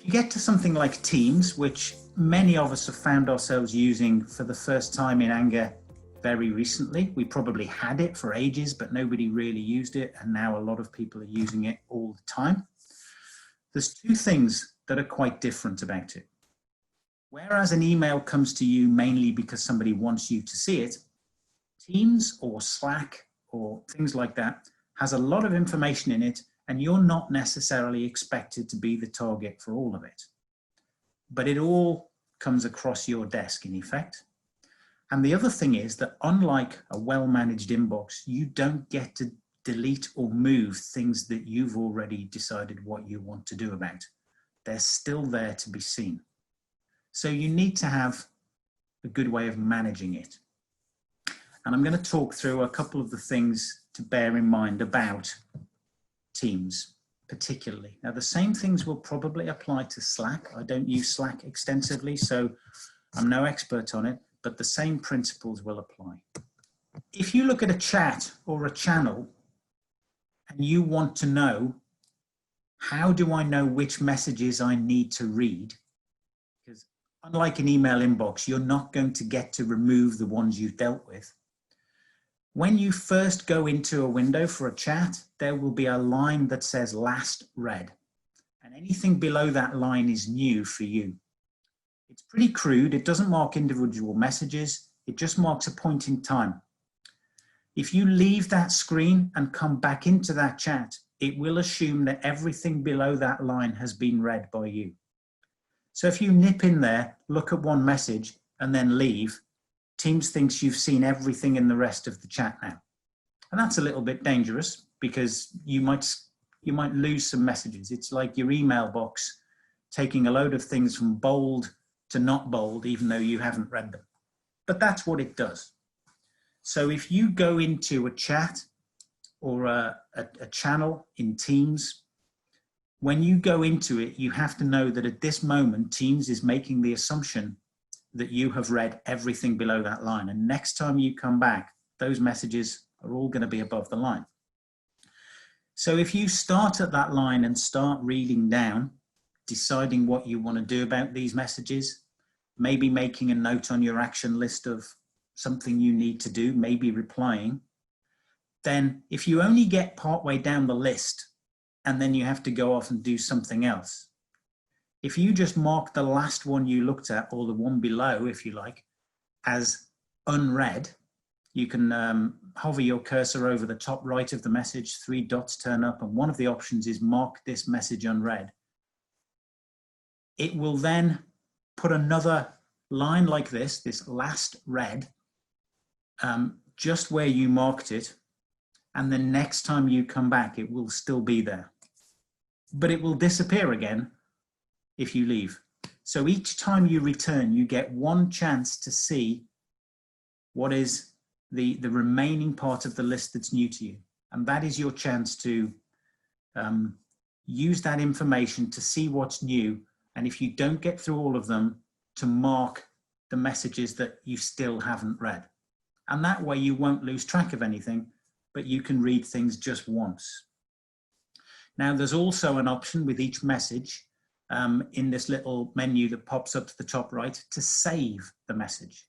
You get to something like Teams, which many of us have found ourselves using for the first time in anger very recently. We probably had it for ages, but nobody really used it. And now a lot of people are using it all the time. There's two things that are quite different about it. Whereas an email comes to you mainly because somebody wants you to see it, Teams or Slack or things like that has a lot of information in it, and you're not necessarily expected to be the target for all of it. But it all comes across your desk in effect. And the other thing is that unlike a well-managed inbox, you don't get to delete or move things that you've already decided what you want to do about. They're still there to be seen. So you need to have a good way of managing it. And I'm going to talk through a couple of the things to bear in mind about Teams, particularly. Now, the same things will probably apply to Slack. I don't use Slack extensively, so I'm no expert on it, but the same principles will apply. If you look at a chat or a channel and you want to know, how do I know which messages I need to read? Because unlike an email inbox, you're not going to get to remove the ones you've dealt with. When you first go into a window for a chat, there will be a line that says last read. And anything below that line is new for you. It's pretty crude. It doesn't mark individual messages. It just marks a point in time. If you leave that screen and come back into that chat, it will assume that everything below that line has been read by you. So if you nip in there, look at one message and then leave, Teams thinks you've seen everything in the rest of the chat now. And that's a little bit dangerous because you might lose some messages. It's like your email box taking a load of things from bold to not bold, even though you haven't read them. But that's what it does. So if you go into a chat or a channel in Teams, when you go into it, you have to know that at this moment, Teams is making the assumption that you have read everything below that line. And next time you come back, those messages are all going to be above the line. So if you start at that line and start reading down, deciding what you want to do about these messages, maybe making a note on your action list of something you need to do, maybe replying, then if you only get partway down the list and then you have to go off and do something else, if you just mark the last one you looked at, or the one below, if you like, as unread, you can hover your cursor over the top right of the message, 3 dots turn up, and one of the options is mark this message unread. It will then put another line like this last read, just where you marked it, and then next time you come back, it will still be there. But it will disappear again if you leave. So each time you return, you get one chance to see what is the remaining part of the list that's new to you. And that is your chance to use that information to see what's new. And if you don't get through all of them, to mark the messages that you still haven't read. And that way you won't lose track of anything, but you can read things just once. Now, there's also an option with each message in this little menu that pops up to the top right to save the message.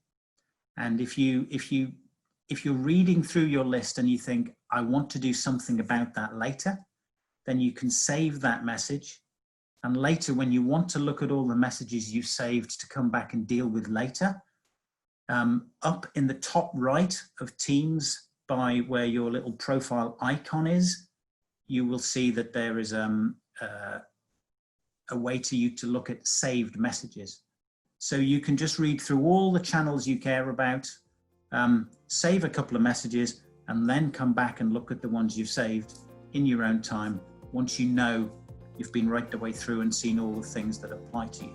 And if you're reading through your list and you think, I want to do something about that later, then you can save that message. And later, when you want to look at all the messages you saved to come back and deal with later, up in the top right of Teams by where your little profile icon is, you will see that there is a way to you to look at saved messages. So you can just read through all the channels you care about, save a couple of messages, and then come back and look at the ones you've saved in your own time once you know you've been right the way through and seen all the things that apply to you.